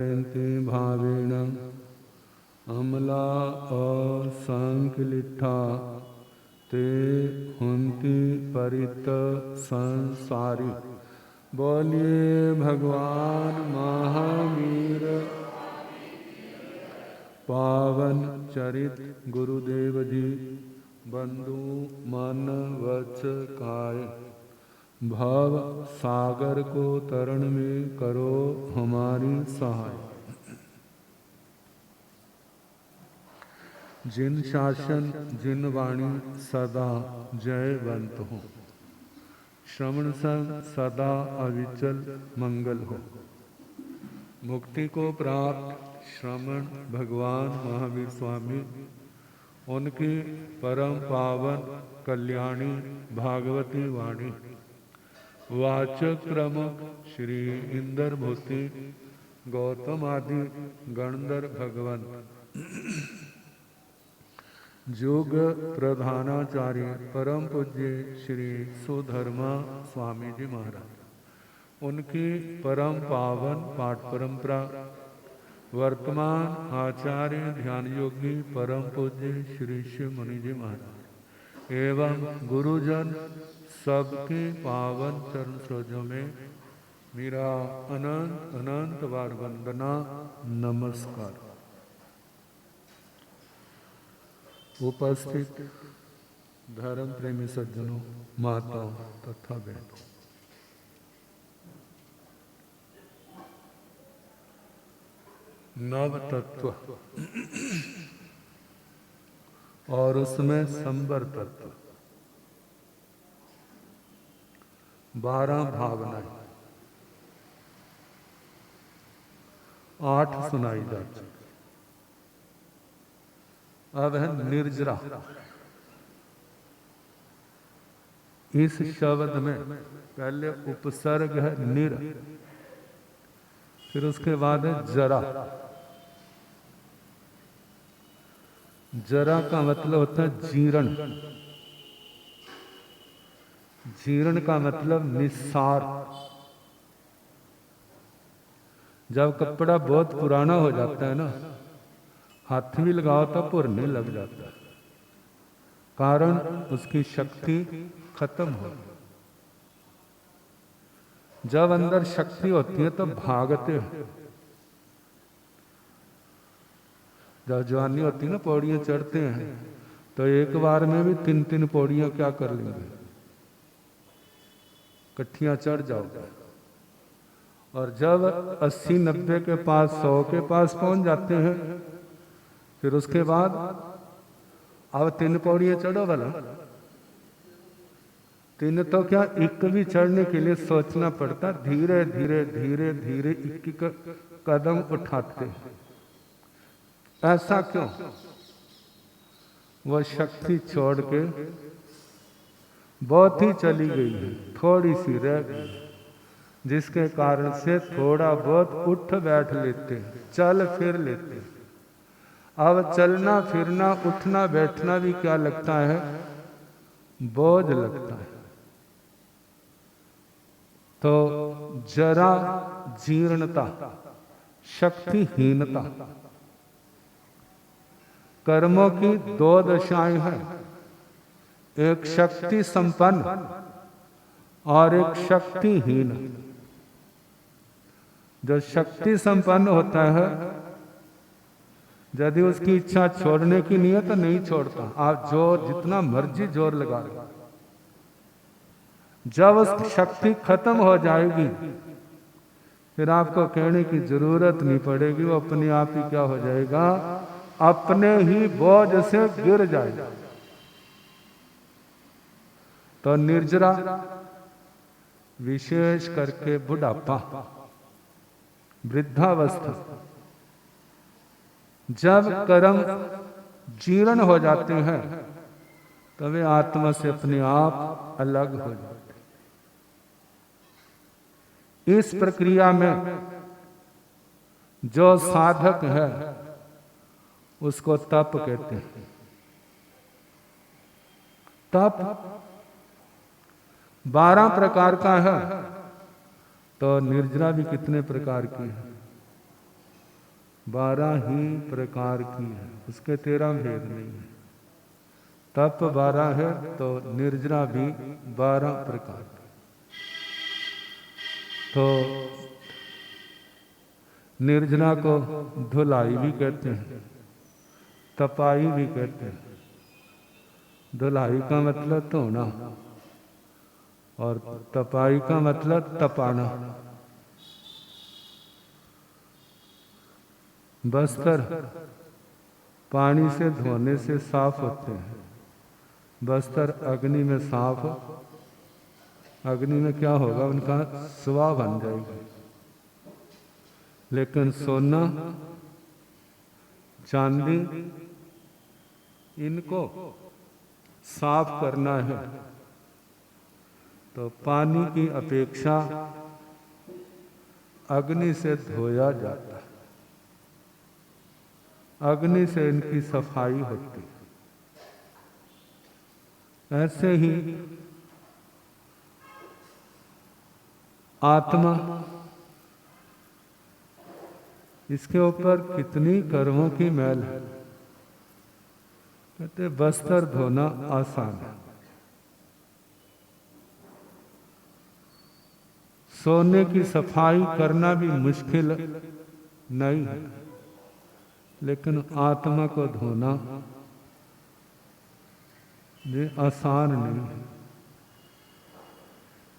जयन्ति भावेन अमला असंकलिठा ते हुंति परित संसारी। बोलिए भगवान महावीर पावन चरित गुरुदेव जी बंधु मन वच काय। भव सागर को तरण में करो हमारी सहाय। जिन शासन जिन वाणी सदा जयवंत हो। श्रवण संग सदा अविचल मंगल हो। मुक्ति को प्राप्त श्रवण भगवान महावीर स्वामी उनकी परम पावन कल्याणी भागवती वाणी वाचक प्रमुख श्री इंदर भूति गौतम आदि गणधर भगवंत योग प्रधानाचार्य परम पूज्य श्री सुधर्मा स्वामी जी महाराज उनकी परम पावन पाठ परंपरा वर्तमान आचार्य ध्यान योगी परम पूज्य श्री शिव मुनि जी महाराज एवं गुरुजन सबके पावन चरण सरोजों में मेरा अनंत अनंत बार वंदना नमस्कार। उपस्थित धर्म प्रेमी सज्जनों, माताओं तथा बहनों, नव तत्व और उसमें संवर तत्व 12 भावनाएं 8 सुनाई जाती। अब है निर्जरा। इस शब्द में पहले उपसर्ग है निर, फिर उसके बाद है जरा। जरा का मतलब होता है जीर्ण। जीर्ण का मतलब निस्सार। जब कपड़ा बहुत पुराना हो जाता है ना, हाथ भी लगाओ तो पुरने लग जाता है, कारण उसकी शक्ति खत्म हो। जब अंदर शक्ति होती है तो भागते हैं। जब जवानी होती है ना, पौड़ियां चढ़ते हैं तो एक बार में भी 3-3 पौड़ियां क्या कर लेंगे, इकट्ठियां चढ़ जाओगे। और जब 80-90 के पास 100 के पास पहुंच जाते हैं, फिर उसके बाद अब 3 पौड़ियां चढ़ो वाला। 3 तो क्या, एक भी चढ़ने के लिए सोचना पड़ता। धीरे धीरे धीरे धीरे 1 कदम उठाते हैं। ऐसा क्यों? वह शक्ति छोड़ के बहुत ही चली गई है, थोड़ी सी रह गई, जिसके कारण से थोड़ा बहुत उठ बैठ लेते हैं, चल फिर लेते हैं। अब चलना फिरना उठना बैठना भी क्या लगता है, बोझ लगता है। तो जरा जीर्णता, शक्तिहीनता, कर्मों की 2 दशाएं हैं, एक शक्ति संपन्न और एक शक्तिहीन। जो शक्ति संपन्न होता है, यदि उसकी इच्छा छोड़ने की नहीं है तो नहीं छोड़ता। आप जोर जितना मर्जी जोर लगा लो, जब उसकी शक्ति खत्म हो जाएगी फिर आपको कहने की जरूरत नहीं पड़ेगी, वो अपने आप ही क्या हो जाएगा, अपने ही बोझ से गिर जाएगा। तो निर्जरा, विशेष करके बुढ़ापा, वृद्धावस्था, जब कर्म जीर्ण हो जाते हैं तो वे आत्मा से अपने आप अलग हो जाते हैं। इस प्रक्रिया में जो साधक है उसको तप कहते हैं। तप 12 प्रकार का है, तो निर्जरा भी कितने प्रकार की है। 12 ही प्रकार की है, उसके 13 भेद नहीं है। तप 12 है तो निर्जरा भी 12 प्रकार की। तो निर्जरा को धुलाई भी कहते हैं, तपाई भी कहते हैं। धुलाई का मतलब धोना और तपाई का मतलब तपाना। बस्तर पानी से धोने से साफ होते हैं, बस्तर अग्नि में साफ, अग्नि में क्या होगा, उनका सुवा बन जाएगी। लेकिन सोना चांदी इनको साफ करना है तो पानी की अपेक्षा अग्नि से धोया जाता है, अग्नि से इनकी सफाई होती है। ऐसे ही आत्मा, इसके ऊपर कितनी कर्मों की मैल है। कहते बस्तर धोना आसान है, सोने की सफाई करना भी मुश्किल नहीं है, लेकिन आत्मा को धोना ये आसान नहीं है।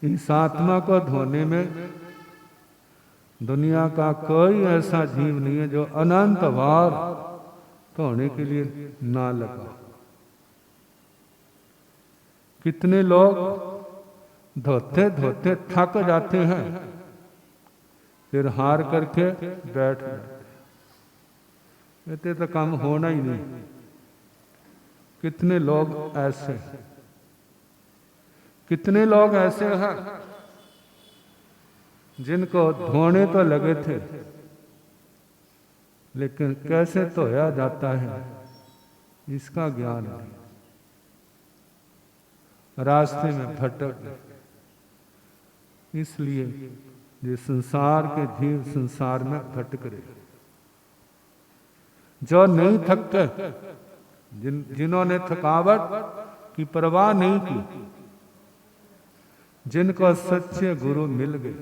इस आत्मा को धोने में दुनिया का कोई ऐसा जीव नहीं है जो अनंत बार धोने के लिए ना लगा। कितने लोग धोते धोते थक जाते हैं, फिर हार करके बैठ जाते, कहते तो काम होना ही नहीं। कितने लोग ऐसे, कितने लोग ऐसे हैं जिनको धोने तो लगे थे, लेकिन कैसे धोया जाता है इसका ज्ञान नहीं, रास्ते में भटक गए। इसलिए ये संसार के जीव संसार में भटक रहे। जो नहीं थकते, जिन्होंने थकावट की परवाह नहीं की, जिनको सच्चे गुरु मिल गए,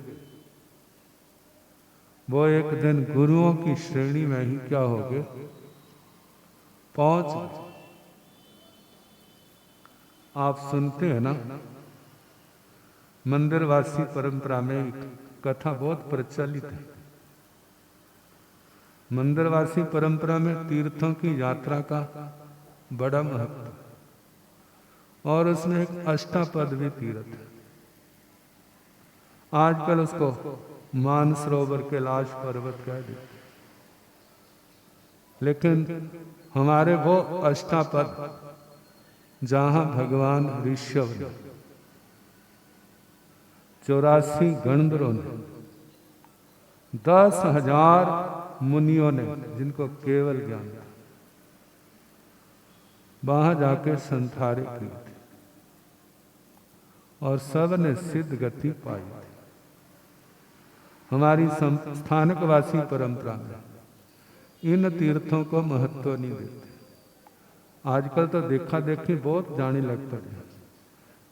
वो एक दिन गुरुओं की श्रेणी में ही क्या हो गए, पहुंच गए। आप सुनते हैं ना, मंदिरवासी परंपरा में एक कथा बहुत प्रचलित है। मंदिरवासी परंपरा में तीर्थों की यात्रा का बड़ा महत्व, और उसमें एक अष्टापद भी तीर्थ है। आजकल उसको मानसरोवर कैलाश पर्वत कह देते, लेकिन हमारे वो अष्टापद जहां भगवान ऋषभ ने 84 गणधरों ने 10,000 मुनियों ने, जिनको केवल ज्ञान था, वहां जाके संथारे किए थे और सब ने सिद्ध गति पाई थी। हमारी स्थानकवासी परंपरा में इन तीर्थों को महत्व नहीं देते। आजकल तो देखा देखी बहुत जाने लग पड़े,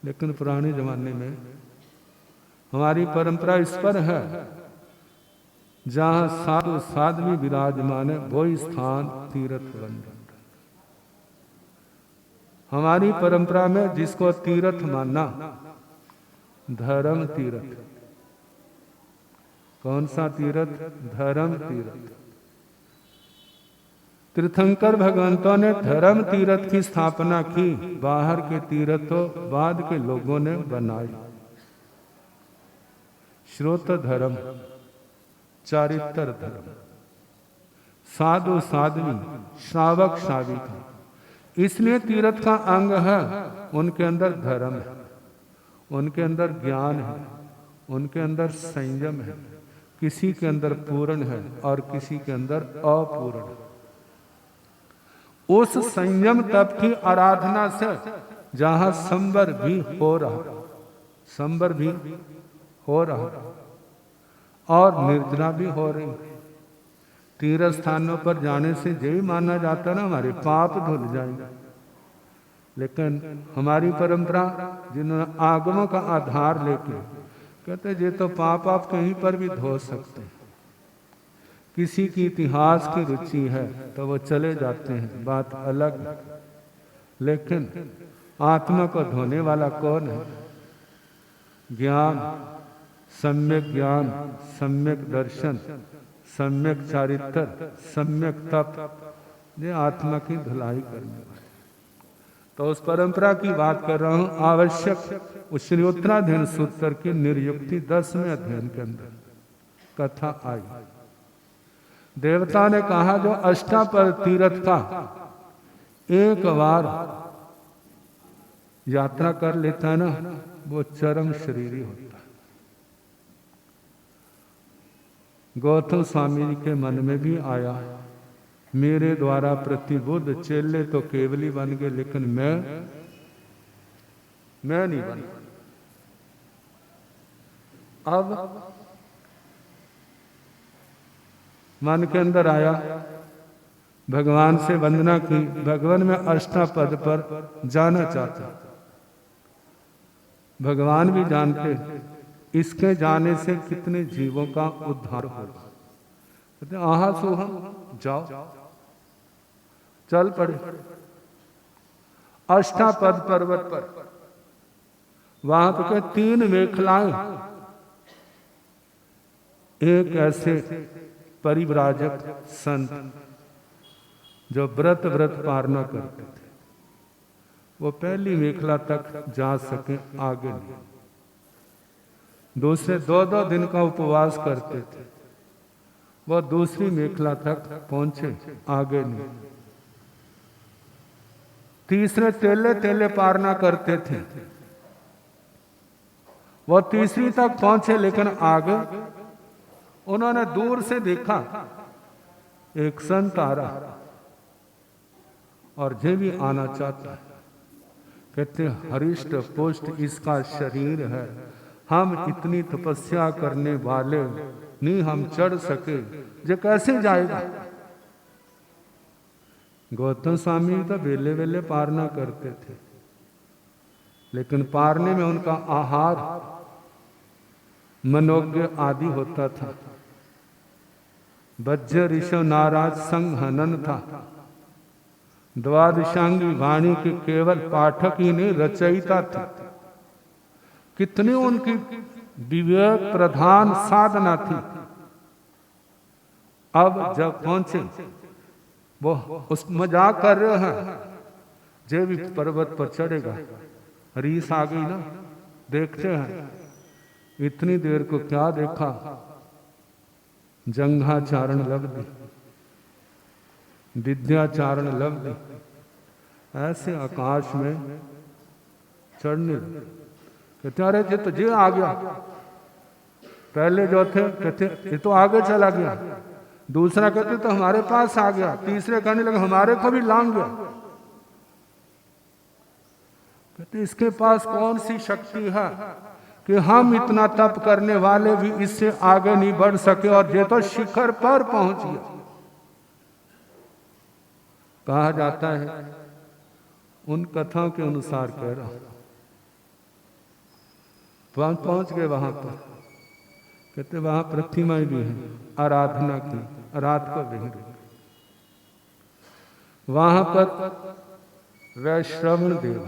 लेकिन पुराने जमाने में हमारी परंपरा इस पर है, जहां साधु साध्वी विराजमान है वही स्थान तीर्थ बन जाता है। हमारी परंपरा में जिसको तीर्थ मानना, धर्म तीर्थ। कौन सा तीर्थ? धर्म तीर्थ। तीर्थंकर भगवंतों ने धर्म तीर्थ की स्थापना की, बाहर के तीर्थों बाद के लोगों ने बनाई। श्रोत धर्म, चारित्र धर्म, साधु साध्वी, श्रावक श्राविका, इसलिए तीर्थ का अंग है। उनके अंदर धर्म है, उनके अंदर ज्ञान है, उनके अंदर संयम है। किसी के अंदर पूर्ण है और किसी के अंदर अपूर्ण है। उस संयम तप की आराधना से जहां संवर भी हो रहा, संवर भी हो रहा और निर्जना भी हो रही, तीर्थ स्थानों पर जाने से यही माना जाता ना हमारे पाप धुल जाएंगे, लेकिन हमारी परंपरा जिन्होंने आगमों का आधार लेके कहते ये तो पाप आप कहीं पर भी धो सकते हैं। किसी की इतिहास की रुचि है तो वो चले जाते हैं, बात अलग है, लेकिन आत्मा को धोने वाला कौन है? ज्ञान, सम्यक ज्ञान, सम्यक दर्शन, सम्यक चारित्र, सम्यक तप, ये आत्मा की धुलाई करने वाले। तो उस परंपरा की बात कर रहा हूं। आवश्यक उस श्री उत्तराध्ययन सूत्र की निर्युक्ति 10वें अध्ययन के अंदर कथा आई। देवता ने कहा जो अष्टापद तीर्थ का एक बार यात्रा कर लेता है ना, वो चरम शरीरी होता है। गौतम स्वामी जी के मन में भी आया, मेरे द्वारा प्रतिबुद्ध चेले तो केवली बन गए, लेकिन मैं नहीं बन। अब मन के अंदर आया, भगवान से वंदना की, भगवान में अष्टापद पर जाना चाहता। भगवान भी जानते इसके जाने से कितने जीवों का उद्धार होगा। कहते आहा सोहम जाओ, चल पड़े अष्टापद पर्वत पर। वहां तो क्या 3 मेखलाएं, एक ऐसे परिव्राजक संत जो व्रत पारना करते थे, वो पहली मेखला तक जा सके, आगे नहीं। दूसरे 2 दिन का उपवास करते थे, वो दूसरी मेखला तक पहुंचे, आगे नहीं। तीसरे तेले पारना करते थे, वो तीसरी तक पहुंचे, लेकिन आगे उन्होंने दूर से देखा एक संत आ रहा और ये भी आना चाहता है। कहते हरिष्ट पुष्ट इसका शरीर है, हम इतनी तपस्या करने वाले नहीं, हम चढ़ सके, ये कैसे जाएगा? गौतम स्वामी तो वेले पारना करते थे, लेकिन पारने में उनका आहार मनोज्ञ आदि होता था। वज्र ऋषभ नाराज संग हनन था। द्वादशांगी वाणी के केवल पाठक ही नहीं, रचयिता थे। कितनी उनकी विवेक प्रधान साधना थी। अब जब पहुंचे, वो उस मजाक कर रहे हैं, जे भी पर्वत पर चढ़ेगा, रीस आ गई ना। देखते हैं इतनी देर को क्या देखा, जंघाचारण लब्धि, विद्याचारण लब्धि, ऐसे आकाश में चढ़ने लगे। कहते अरे ये तो जे आ गया। पहले जो थे कहते ये तो आगे चला गया, दूसरा कहते तो हमारे पास आ गया, तीसरे कहने लगे हमारे को भी लांग गया। कहते इसके पास कौन सी शक्ति है कि हम इतना तप करने वाले भी इससे आगे नहीं बढ़ सके, और ये तो शिखर पर पहुंच गया। कहा जाता है, उन कथाओं के अनुसार कह रहा हूं, पहुंच गए वहां पर। कहते वहां प्रतिमाएं भी हैं, आराधना की, रात को भी। वहां पर वैश्रवण देव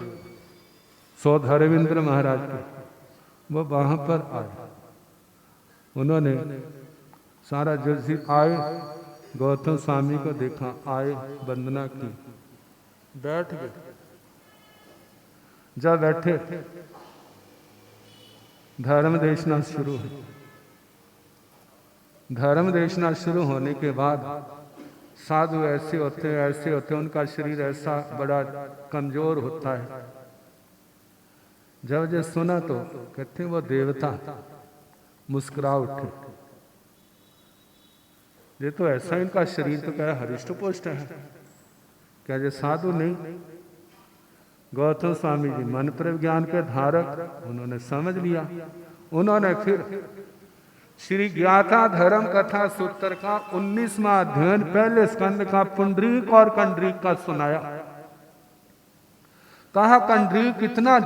सौधरविंद्र महाराज के, वो वहां पर आए। उन्होंने सारा जल्दी आए, गौतम स्वामी को देखा, आए, वंदना की, बैठ गए। जब बैठे धर्म देशना शुरू हुई। धर्म देशना शुरू होने के बाद साधु ऐसे होते, उनका शरीर ऐसा बड़ा कमजोर होता है। जब ये सुना तो कहते वो देवता मुस्कुरा उठे। ये तो ऐसा इनका शरीर तो क्या हरिष्ट पुष्ट है, क्या ये साधु नहीं? गौतम स्वामी जी मन पर ज्ञान के धारक, उन्होंने समझ लिया। उन्होंने फिर श्री ज्ञाता धर्म कथा सूत्र का 19वां अध्ययन पहले स्कंद का पुंडरीक और कंडरीक का सुनाया। कहा कंडरीक इतना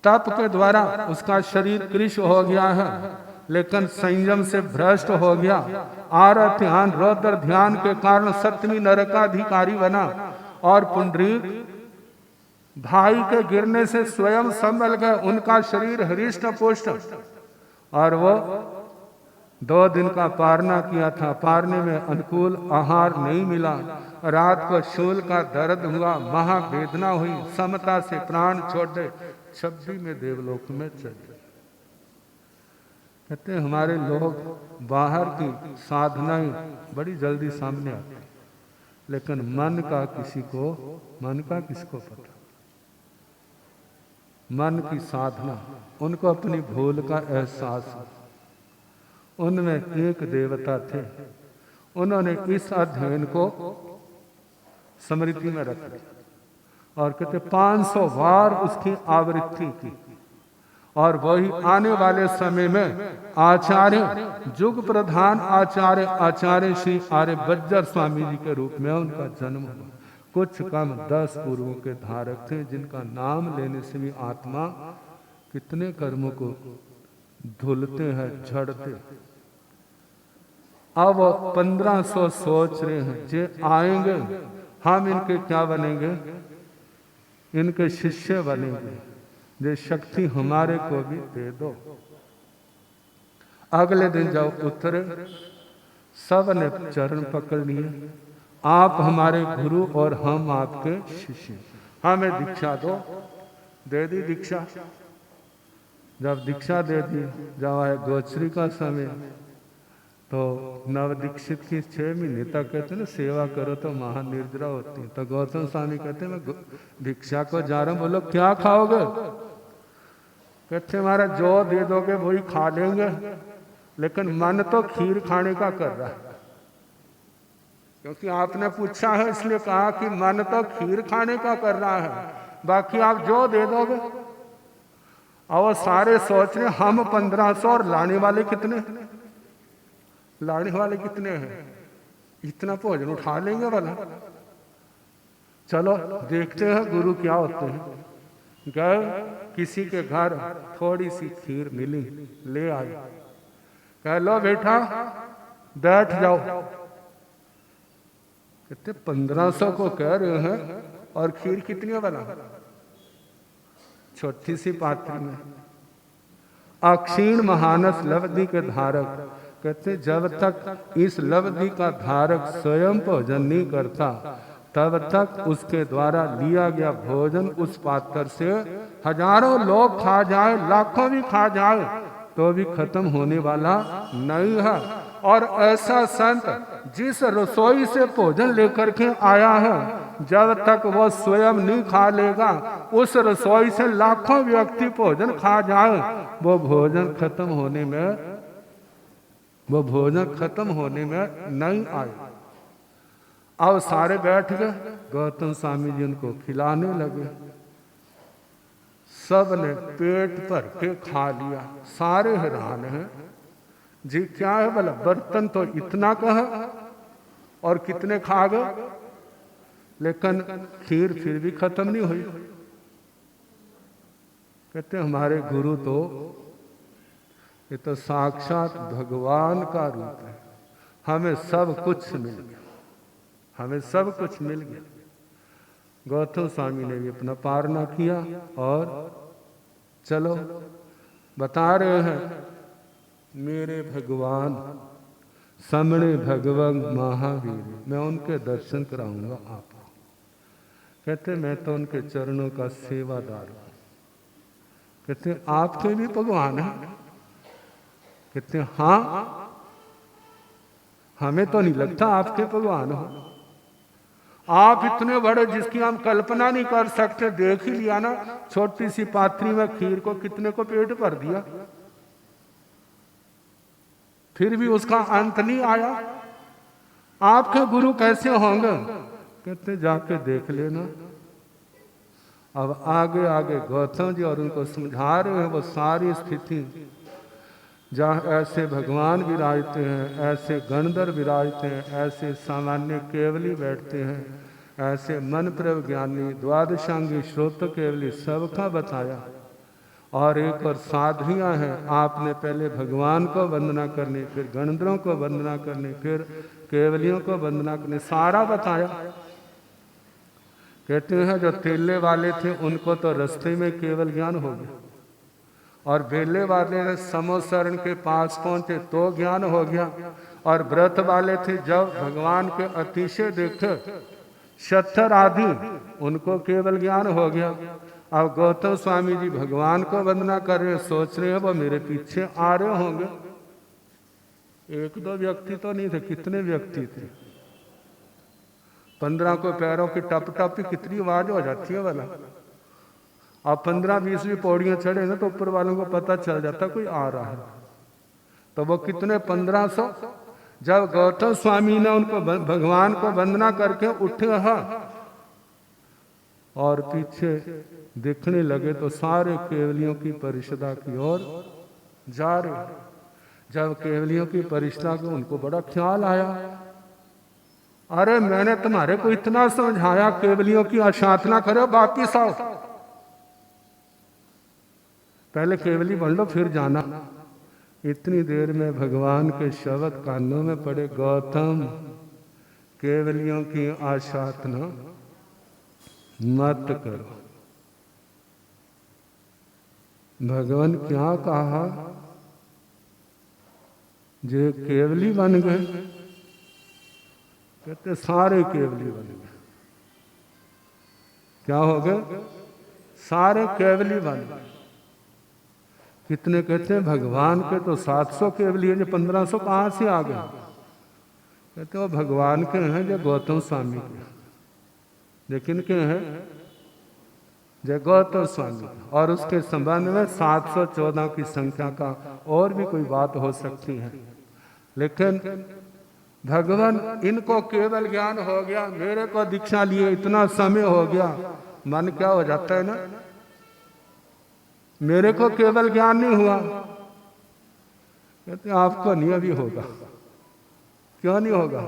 तप के द्वारा उसका शरीर कृश हो गया है, लेकिन संयम से भ्रष्ट हो गया। आरत ध्यान रौद्र ध्यान के कारण सप्तमी नरक का अधिकारी बना। और पुंडरीक भाई के गिरने से स्वयं संभल गए, उनका शरीर हृष्ट पुष्ट। और वो 2 दिन का पारना किया था, पारने में अनुकूल आहार नहीं मिला। रात को शूल का दर्द हुआ, महावेदना हुई, समता से प्राण छोड़े 26 में देवलोक में चले। कहते हैं हमारे लोग बाहर की साधनाएं बड़ी जल्दी सामने आती, लेकिन मन का किसको पता। मन की साधना, उनको अपनी भूल का एहसास। उनमें एक देवता थे, उन्होंने इस अध्ययन को स्मृति में रखा और कहते 500 बार उसकी आवृत्ति की। और वही आने वाले समय में आचार्य जुग प्रधान आचार्य श्री आर्य बज्जर स्वामी जी के रूप में उनका जन्म हुआ। कुछ कम 10 पूर्वों के धारक थे, जिनका नाम लेने से भी आत्मा कितने कर्मों को धुलते हैं, झड़ते। अब 1500 सोच रहे हैं जे आएंगे, हम इनके क्या बनेंगे, इनके शिष्य बनेंगे, जे शक्ति हमारे को भी दे दो। अगले दिन जब उतरे, सब ने चरण पकड़ लिए, आप हमारे गुरु और हम आपके शिष्य, हमें दीक्षा दो। दे दी दीक्षा। जब दीक्षा दे दी, जब आए गोचरी का समय, तो नव दीक्षित की 6 महीने तक कहते ना सेवा करो तो महानिर्जरा होती। तो गौतम स्वामी कहते मैं दीक्षा को जा रहा हूं, बोलो क्या खाओगे? कहते हमारा जो दे दोगे वही खा लेंगे, लेकिन मन तो खीर खाने का कर रहा है। क्योंकि आपने पूछा है इसलिए कहा कि मन तो खीर खाने का कर रहा है, बाकी आप जो दे दोगे। और सारे सोच रहे हम 1500 और लाने वाले कितने हैं, इतना भोजन उठा लेंगे वाला। चलो देखते हैं गुरु क्या होते हैं। गए, किसी के घर थोड़ी सी खीर मिली, ले आए, कह लो बेटा बैठ जाओ। कहते 1500 को कह रहे हैं और खीर कितनी वाला, छोटी सी पात्री में। अक्षीण महानस लब्धि के धारक, कहते जब तक इस लब्धि का धारक स्वयं भोजन नहीं करता, तब तक उसके द्वारा लिया गया भोजन उस पात्र से हजारों लोग खा जाए, लाखों भी खा जाए, तो भी खत्म होने वाला नहीं है। और ऐसा संत जिस रसोई से भोजन लेकर के आया है, जब तक वो स्वयं नहीं खा लेगा, उस रसोई से लाखों व्यक्ति भोजन खा जाए, वो भोजन खत्म होने में नहीं आए। अब सारे बैठ गए, गौतम स्वामी जी उनको खिलाने लगे। सब ने पेट भर के खा लिया, सारे हैरान हैं जी क्या है बोला, बर्तन तो इतना का है और कितने खा गए, लेकिन खीर फिर भी खत्म नहीं हुई। कहते हमारे गुरु तो ये तो साक्षात भगवान का रूप है, हमें सब कुछ मिल गया। गौतम स्वामी ने भी अपना पारना किया और चलो बता रहे हैं मेरे भगवान सामने भगवान महावीर, मैं उनके दर्शन कराऊंगा आपको। कहते मैं तो उनके चरणों का सेवादार हूं। कहते आपके भी भगवान है? कहते हाँ, हमें तो नहीं लगता आपके भगवान हो। आप इतने बड़े जिसकी हम कल्पना नहीं कर सकते। देख ही लिया ना, छोटी सी पात्री में खीर को कितने को पेट भर दिया, फिर भी उसका अंत नहीं आया। आपके गुरु कैसे होंगे? कहते जाके देख लेना। अब आगे आगे गौतम जी और उनको समझा रहे हैं वो सारी स्थिति। जहाँ ऐसे भगवान विराजते हैं, ऐसे गणधर विराजते हैं, ऐसे सामान्य केवली बैठते हैं, ऐसे मन प्रभ ज्ञानी द्वादशांगी श्रोत केवली सबका बताया। और एक और साधनियाँ हैं, आपने पहले भगवान को वंदना करनी, फिर गणधरों को वंदना करनी, फिर केवलियों को वंदना करनी, सारा बताया। कहते हैं जो तेले वाले थे उनको तो रास्ते में केवल ज्ञान हो गया, और बेले वाले समोसरण के पास पहुंचे तो ज्ञान हो गया, और व्रत वाले थे जब भगवान के अतिशय देखे शतर आदि उनको केवल ज्ञान हो गया। अब गौतम स्वामी जी भगवान को वंदना कर रहे, सोच रहे हैं वो मेरे पीछे आ रहे होंगे। एक दो व्यक्ति तो नहीं थे, कितने व्यक्ति थे। 15 को पैरों की टप टप की कितनी आवाज हो जाती है वाला। अब 15-20 भी पौड़ियां चढ़े ना तो ऊपर वालों को पता चल जाता कोई आ रहा है। तो वो कितने 1500, जब गौतम स्वामी ने उनको भगवान को वंदना करके उठे हाँ और पीछे देखने लगे तो सारे केवलियों की परिषदा की ओर जा रहे। जब केवलियों की परिषदा को उनको बड़ा ख्याल आया, अरे मैंने तुम्हारे को इतना समझाया केवलियों की अशातना करो, वापिस आओ, पहले केवली बन लो फिर जाना। इतनी देर में भगवान के शब्द कानों में पड़े, गौतम केवलियों की आशातना मत करो। भगवान क्या कहा, जो केवली बन गए, कहते सारे केवली बन गए। क्या हो गए, सारे केवली बन गए। कितने कहते हैं भगवान के तो 700 केवली है, जो 1500 कहाँ से आ गए। कहते वो भगवान के हैं जो गौतम स्वामी के, लेकिन के हैं जय गौतम स्वामी। और उसके संबंध में 714 की संख्या का और भी कोई बात हो सकती है, लेकिन भगवान इनको केवल ज्ञान हो गया, मेरे को दीक्षा लिए इतना समय हो गया, मन क्या हो जाता है ना, मेरे को केवल ज्ञान नहीं हुआ। कहते आपको नहीं अभी होगा। क्यों नहीं होगा,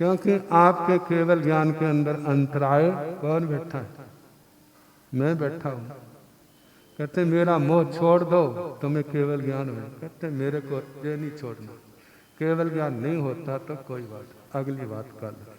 क्योंकि आपके केवल ज्ञान के अंदर अंतराय कौन बैठा है, मैं बैठा हूं। कहते मेरा मोह छोड़ दो तुम्हें केवल ज्ञान हो। कहते मेरे को ये नहीं छोड़ना, केवल ज्ञान नहीं होता तो कोई बात, अगली बात कर लो।